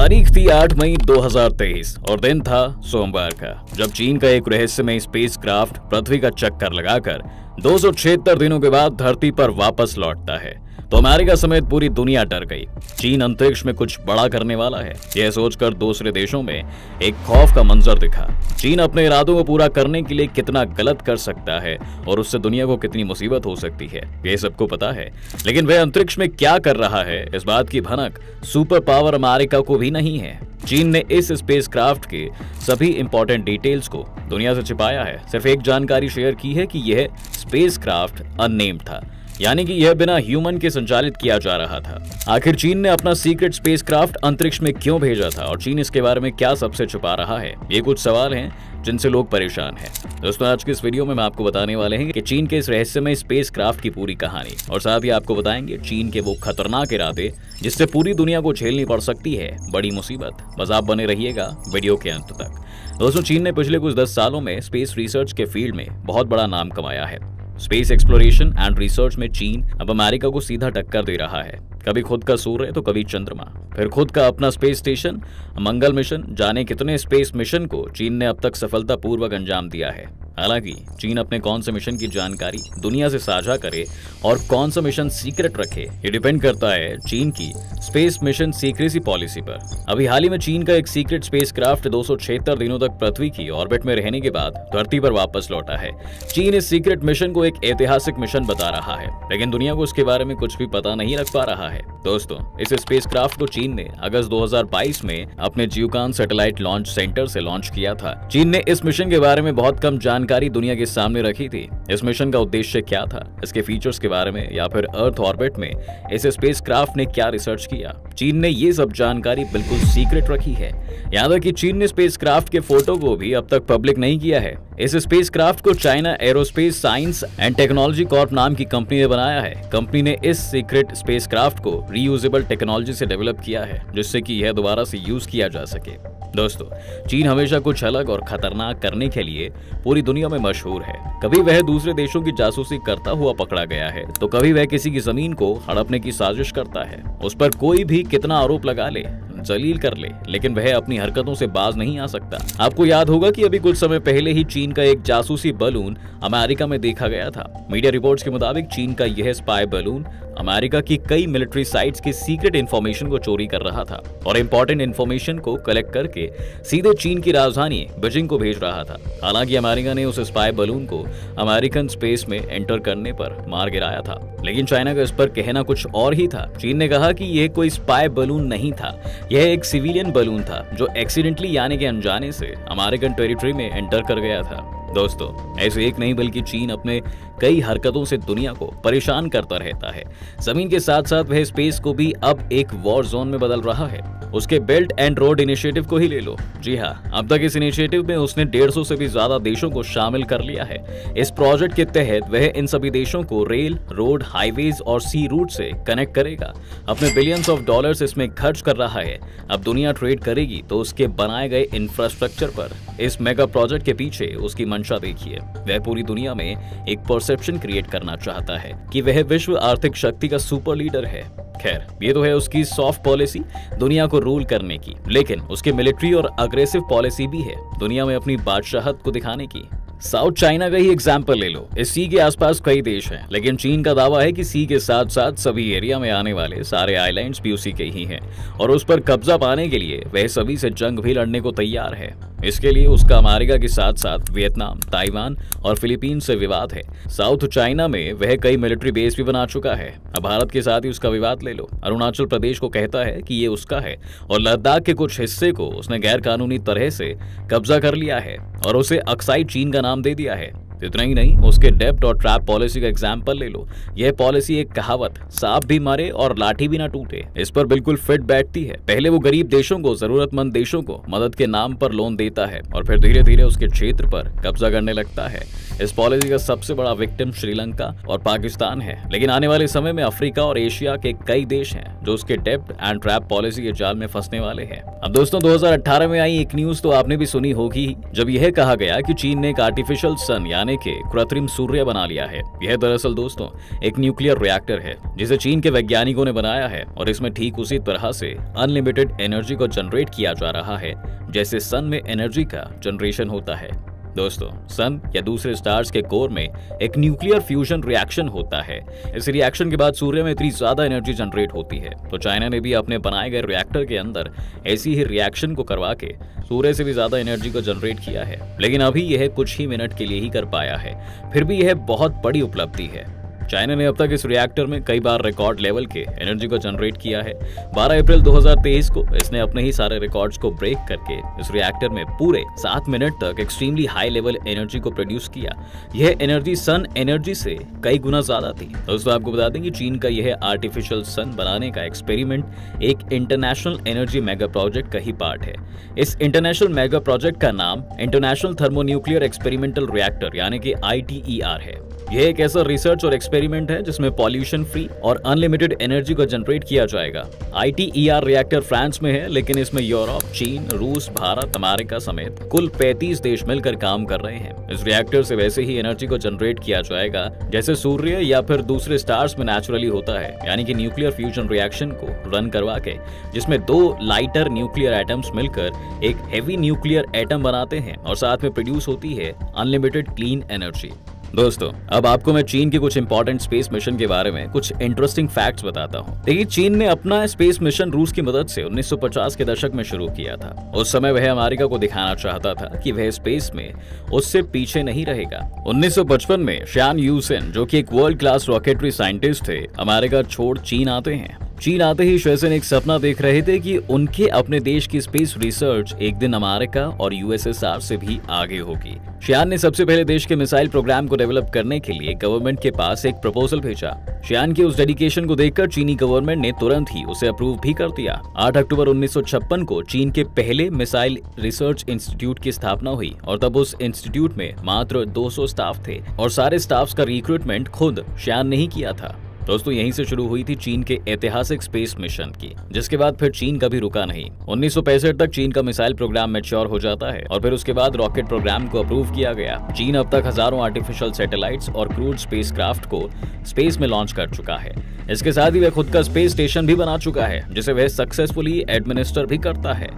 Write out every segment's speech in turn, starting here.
तारीख थी 8 मई 2023 और दिन था सोमवार का, जब चीन का एक रहस्यमय स्पेसक्राफ्ट पृथ्वी का चक्कर लगाकर 276 दिनों के बाद धरती पर वापस लौटता है तो अमेरिका समेत पूरी दुनिया डर गई। चीन अंतरिक्ष में कुछ बड़ा करने वाला है, यह सोचकर दूसरे देशों में एक खौफ का मंजर दिखा। चीन अपने इरादों को पूरा करने के लिए कितना गलत कर सकता है और उससे दुनिया को कितनी मुसीबत हो सकती है, यह सबको पता है। लेकिन वह अंतरिक्ष में क्या कर रहा है, इस बात की भनक सुपर पावर अमेरिका को भी नहीं है। चीन ने इस स्पेसक्राफ्ट के सभी इंपॉर्टेंट डिटेल्स को दुनिया से छिपाया है। सिर्फ एक जानकारी शेयर की है कि यह स्पेसक्राफ्ट अननेम्ड था, यानी कि यह बिना ह्यूमन के संचालित किया जा रहा था। आखिर चीन ने अपना सीक्रेट स्पेसक्राफ्ट अंतरिक्ष में क्यों भेजा था और चीन इसके बारे में क्या सबसे छुपा रहा है, ये कुछ सवाल हैं जिनसे लोग परेशान हैं। दोस्तों, आज के इस वीडियो में हम आपको बताने वाले हैं कि चीन के इस रहस्यमय स्पेसक्राफ्ट की पूरी कहानी, और साथ ही आपको बताएंगे चीन के वो खतरनाक इरादे जिससे पूरी दुनिया को झेलनी पड़ सकती है बड़ी मुसीबत। बस आप बने रहिएगा वीडियो के अंत तक। दोस्तों, चीन ने पिछले कुछ 10 सालों में स्पेस रिसर्च के फील्ड में बहुत बड़ा नाम कमाया है। स्पेस एक्सप्लोरेशन एंड रिसर्च में चीन अब अमेरिका को सीधा टक्कर दे रहा है। कभी खुद का सूर्य तो कभी चंद्रमा, फिर खुद का अपना स्पेस स्टेशन, मंगल मिशन, जाने कितने स्पेस मिशन को चीन ने अब तक सफलतापूर्वक अंजाम दिया है। हालांकि चीन अपने कौन से मिशन की जानकारी दुनिया से साझा करे और कौन सा मिशन सीक्रेट रखे, ये डिपेंड करता है चीन की स्पेस मिशन सीक्रेसी पॉलिसी पर। अभी हाल ही में चीन का एक सीक्रेट स्पेसक्राफ्ट 276 दिनों तक पृथ्वी की ऑर्बिट में रहने के बाद धरती पर वापस लौटा है। चीन इस सीक्रेट मिशन को एक ऐतिहासिक मिशन बता रहा है, लेकिन दुनिया को इसके बारे में कुछ भी पता नहीं लग पा रहा है। दोस्तों, इस स्पेसक्राफ्ट को चीन ने अगस्त 2022 में अपने जियोकान सैटेलाइट लॉन्च सेंटर से लॉन्च किया था। चीन ने इस मिशन के बारे में बहुत कम जानकारी दुनिया के सामने रखी थी। इस मिशन का उद्देश्य क्या था, इसके फीचर्स के बारे में, या फिर अर्थ ऑर्बिट में इस स्पेसक्राफ्ट ने क्या रिसर्च किया, चीन ने ये सब जानकारी बिल्कुल सीक्रेट रखी है। याद है कि चीन ने स्पेसक्राफ्ट के फोटो को भी अब तक पब्लिक नहीं किया है। इस स्पेसक्राफ्ट को China aerospace science and technology Corp नाम की कंपनी ने बनाया है। कंपनी ने इस सीक्रेट स्पेसक्राफ्ट को रीयूजेबल टेक्नोलॉजी से डेवलप किया है, जिससे कि यह दोबारा से यूज किया जा सके। दोस्तों, चीन हमेशा कुछ अलग और खतरनाक करने के लिए पूरी दुनिया में मशहूर है। कभी वह दूसरे देशों की जासूसी करता हुआ पकड़ा गया है, तो कभी वह किसी की जमीन को हड़पने की साजिश करता है। उस पर कोई भी कितना आरोप लगा ले, जलील कर ले, लेकिन वह अपनी हरकतों से बाज नहीं आ सकता। आपको याद होगा कि अभी कुछ समय पहले ही चीन का एक जासूसी बलून अमेरिका में देखा गया था। मीडिया रिपोर्ट्स के मुताबिक चीन का यह स्पाई बलून अमेरिका की कई मिलिट्री साइट्स की सीक्रेट इंफॉर्मेशन को चोरी कर रहा था और इंपॉर्टेंट इंफॉर्मेशन को कलेक्ट करके सीधे चीन की राजधानी बीजिंग को भेज रहा था। हालांकि अमेरिका ने उस स्पाई बलून को अमेरिकन स्पेस में एंटर करने पर मार गिराया था, लेकिन चाइना का इस पर कहना कुछ और ही था। चीन ने कहा कि यह कोई स्पाई बलून नहीं था, यह एक सिविलियन बलून था जो एक्सीडेंटली यानी कि अनजाने से अमेरिकन टेरिटरी में एंटर कर गया था। दोस्तों, ऐसे एक नहीं बल्कि चीन अपने कई हरकतों से दुनिया को परेशान करता रहता है। जमीन के साथ साथ वह स्पेस को भी अब एक वॉर जोन में बदल रहा है। उसके बेल्ट एंड रोड इनिशिएटिव को ही ले लो। जी हाँ, अब तक इस इनिशिएटिव में उसने 150 से भी ज्यादा देशों को शामिल कर लिया है। इस प्रोजेक्ट के तहत वह इन सभी देशों को रेल, रोड, हाईवेज और सी रूट से कनेक्ट करेगा। अपने बिलियंस ऑफ डॉलर्स इसमें खर्च कर रहा है। अब दुनिया ट्रेड करेगी तो उसके बनाए गए इंफ्रास्ट्रक्चर पर। इस मेगा प्रोजेक्ट के पीछे उसकी मंशा देखिए। वह पूरी दुनिया में एक परसेप्शन क्रिएट करना चाहता है कि वह विश्व आर्थिक शक्ति का सुपर लीडर है। खैर, ये तो है उसकी सॉफ्ट पॉलिसी दुनिया को रूल करने की, लेकिन उसके मिलिट्री और अग्रेसिव पॉलिसी भी है दुनिया में अपनी बादशाहत को दिखाने की। साउथ चाइना का ही एग्जाम्पल ले लो। इस सी के आसपास कई देश हैं, लेकिन चीन का दावा है कि सी के साथ साथ सभी एरिया में आने वाले सारे आइलैंड्स भी उसी के ही हैं और उस पर कब्जा पाने के लिए वह सभी से जंग भी लड़ने को तैयार है। इसके लिए उसका अमेरिका के साथ साथ वियतनाम, ताइवान और फिलीपींस से विवाद है। साउथ चाइना में वह कई मिलिट्री बेस भी बना चुका है। अब भारत के साथ ही उसका विवाद ले लो। अरुणाचल प्रदेश को कहता है कि ये उसका है और लद्दाख के कुछ हिस्से को उसने गैर कानूनी तरह से कब्जा कर लिया है और उसे अक्साई चीन का नाम दे दिया है। इतना ही नहीं, उसके डेब्ट और ट्रैप पॉलिसी का एग्जाम्पल ले लो। यह पॉलिसी एक कहावत, सांप भी मरे और लाठी भी ना टूटे, इस पर बिल्कुल फिट बैठती है। पहले वो गरीब देशों को, जरूरतमंद देशों को मदद के नाम पर लोन देता है और फिर धीरे धीरे उसके क्षेत्र पर कब्जा करने लगता है। इस पॉलिसी का सबसे बड़ा विक्टिम श्रीलंका और पाकिस्तान है, लेकिन आने वाले समय में अफ्रीका और एशिया के कई देश हैं जो उसके डेब्ट एंड ट्रैप पॉलिसी के जाल में फंसने वाले हैं। अब दोस्तों, 2018 में आई एक न्यूज तो आपने भी सुनी होगी, जब यह कहा गया कि चीन ने एक आर्टिफिशियल सन यानी जलाने के कृत्रिम सूर्य बना लिया है। यह दरअसल दोस्तों एक न्यूक्लियर रिएक्टर है जिसे चीन के वैज्ञानिकों ने बनाया है और इसमें ठीक उसी तरह से अनलिमिटेड एनर्जी को जनरेट किया जा रहा है जैसे सन में एनर्जी का जनरेशन होता है। दोस्तों सन या दूसरे स्टार्स के कोर में एक न्यूक्लियर फ्यूजन रिएक्शन होता है। इस रिएक्शन के बाद सूर्य में इतनी ज्यादा एनर्जी जनरेट होती है तो चाइना ने भी अपने बनाए गए रिएक्टर के अंदर ऐसी ही रिएक्शन को करवा के सूर्य से भी ज्यादा एनर्जी को जनरेट किया है, लेकिन अभी यह कुछ ही मिनट के लिए ही कर पाया है। फिर भी यह बहुत बड़ी उपलब्धि है। चाइना ने अब तक इस रिएक्टर में कई बार रिकॉर्ड लेवल के एनर्जी को जनरेट किया है। 12 अप्रैल 2023 को इसने अपने ही सारे रिकॉर्ड्स को ब्रेक करके इस रिएक्टर में पूरे 7 मिनट तक एक्सट्रीमली हाई लेवल एनर्जी को प्रोड्यूस किया। यह एनर्जी सन एनर्जी से कई गुना ज्यादा थी। दोस्तों आपको बता दें कि चीन का यह आर्टिफिशियल सन बनाने का एक्सपेरिमेंट एक इंटरनेशनल एनर्जी मेगा प्रोजेक्ट का ही पार्ट है। इस इंटरनेशनल मेगा प्रोजेक्ट का नाम इंटरनेशनल थर्मोन्यूक्लियर एक्सपेरिमेंटल रिएक्टर यानी कि ITER है। यह एक ऐसा रिसर्च और एक्सपेरिमेंट है जिसमें पॉल्यूशन फ्री और अनलिमिटेड एनर्जी को जनरेट किया जाएगा। ITER रिएक्टर फ्रांस में है, लेकिन इसमें यूरोप, चीन, रूस, भारत, अमेरिका समेत कुल 35 देश मिलकर काम कर रहे हैं। इस रिएक्टर से वैसे ही एनर्जी को जनरेट किया जाएगा जैसे सूर्य या फिर दूसरे स्टार्स में नेचुरली होता है, यानी कि न्यूक्लियर फ्यूजन रिएक्शन को रन करवा के जिसमें 2 लाइटर न्यूक्लियर एटम्स मिलकर एक हेवी न्यूक्लियर एटम बनाते हैं और साथ में प्रोड्यूस होती है अनलिमिटेड क्लीन एनर्जी। दोस्तों अब आपको मैं चीन के कुछ इंपॉर्टेंट स्पेस मिशन के बारे में कुछ इंटरेस्टिंग फैक्ट्स बताता हूँ। देखिए चीन ने अपना स्पेस मिशन रूस की मदद से 1950 के दशक में शुरू किया था। उस समय वह अमेरिका को दिखाना चाहता था कि वह स्पेस में उससे पीछे नहीं रहेगा। 1955 में शियान यूसेन जो कि एक वर्ल्ड क्लास रॉकेटरी साइंटिस्ट थे, अमेरिका छोड़ चीन आते हैं। चीन आते ही शेसन एक सपना देख रहे थे कि उनके अपने देश की स्पेस रिसर्च एक दिन अमेरिका और USSR से भी आगे होगी। शियान ने सबसे पहले देश के मिसाइल प्रोग्राम को डेवलप करने के लिए गवर्नमेंट के पास एक प्रपोजल भेजा। शियान की उस डेडिकेशन को देखकर चीनी गवर्नमेंट ने तुरंत ही उसे अप्रूव भी कर दिया। 8 अक्टूबर 1956 को चीन के पहले मिसाइल रिसर्च इंस्टीट्यूट की स्थापना हुई और तब उस इंस्टीट्यूट में मात्र 200 स्टाफ थे और सारे स्टाफ का रिक्रूटमेंट खुद शियान ने ही किया था। दोस्तों यहीं से शुरू हुई थी चीन के ऐतिहासिक स्पेस मिशन की, जिसके बाद फिर चीन कभी रुका नहीं। 1965 तक चीन का मिसाइल प्रोग्राम मैच्योर हो जाता है और फिर उसके बाद रॉकेट प्रोग्राम को अप्रूव किया गया। चीन अब तक हजारों आर्टिफिशियल सैटेलाइट्स और क्रूड स्पेसक्राफ्ट को स्पेस में लॉन्च कर चुका है। इसके साथ ही वह खुद का स्पेस स्टेशन भी बना चुका है जिसे वह सक्सेसफुली एडमिनिस्टर भी करता है।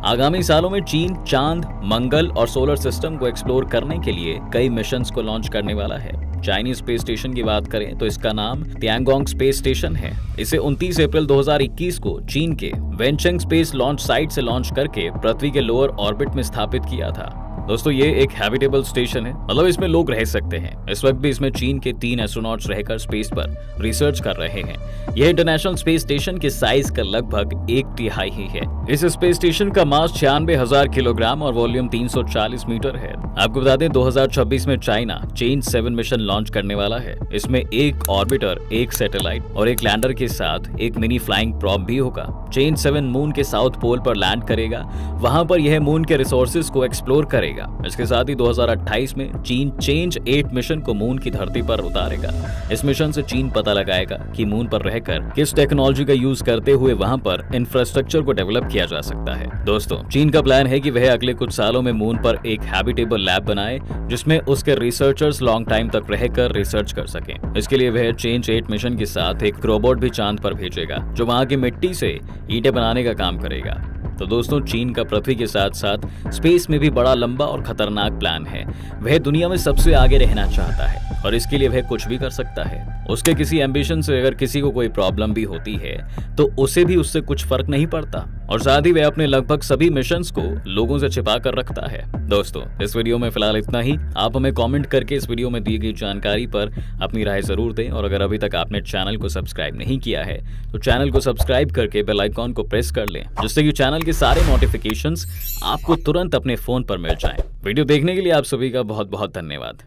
आगामी सालों में चीन चांद, मंगल और सोलर सिस्टम को एक्सप्लोर करने के लिए कई मिशंस को लॉन्च करने वाला है। चाइनीज स्पेस स्टेशन की बात करें तो इसका नाम तियांगोंग स्पेस स्टेशन है। इसे 29 अप्रैल 2021 को चीन के वेनचेंग स्पेस लॉन्च साइट से लॉन्च करके पृथ्वी के लोअर ऑर्बिट में स्थापित किया था। दोस्तों ये एक हैबिटेबल स्टेशन है, मतलब इसमें लोग रह सकते हैं। इस वक्त भी इसमें चीन के 3 एस्ट्रोनॉट्स रहकर स्पेस पर रिसर्च कर रहे हैं। यह इंटरनेशनल स्पेस स्टेशन के साइज का लगभग 1/3 ही है। इस स्पेस स्टेशन का मास 96,000 किलोग्राम और वॉल्यूम 340 मीटर है। आपको बता दें 2026 में चाइना चेन 7 मिशन लॉन्च करने वाला है। इसमें एक ऑर्बिटर, एक सैटेलाइट और एक लैंडर के साथ एक मिनी फ्लाइंग प्रॉप भी होगा। चेन 7 मून के साउथ पोल पर लैंड करेगा, वहां पर यह मून के रिसोर्सेज को एक्सप्लोर करेगा। इसके साथ ही 2028 में चीन चेंज 8 मिशन को मून की धरती पर उतारेगा। इस मिशन से चीन पता लगाएगा कि मून पर रहकर किस टेक्नोलॉजी का यूज करते हुए वहां पर इंफ्रास्ट्रक्चर को डेवलप किया जा सकता है। दोस्तों चीन का प्लान है कि वह अगले कुछ सालों में मून पर एक हैबिटेबल लैब बनाए जिसमें उसके रिसर्चर्स लॉन्ग टाइम तक रहकर रिसर्च कर सकें। इसके लिए वह चेंज 8 मिशन के साथ एक रोबोट भी चांद पर भेजेगा जो वहां की मिट्टी से ईंटें बनाने का काम करेगा। तो दोस्तों चीन का पृथ्वी के साथ साथ स्पेस में भी बड़ा लंबा और खतरनाक प्लान है। वह दुनिया में सबसे आगे रहना चाहता है और इसके लिए वह कुछ भी कर सकता है। उसके किसी एम्बिशन से अगर किसी को कोई प्रॉब्लम भी होती है तो उसे भी उससे कुछ फर्क नहीं पड़ता और साथ ही वह अपने लगभग सभी मिशंस को लोगों से छिपा कर रखता है। दोस्तों इस वीडियो में फिलहाल इतना ही। आप हमें कमेंट करके इस वीडियो में दी गई जानकारी पर अपनी राय जरूर दें और अगर अभी तक आपने चैनल को सब्सक्राइब नहीं किया है तो चैनल को सब्सक्राइब करके बेल आइकॉन को प्रेस कर लें जिससे कि चैनल के सारे नोटिफिकेशंस आपको तुरंत अपने फोन पर मिल जाएं। वीडियो देखने के लिए आप सभी का बहुत बहुत धन्यवाद।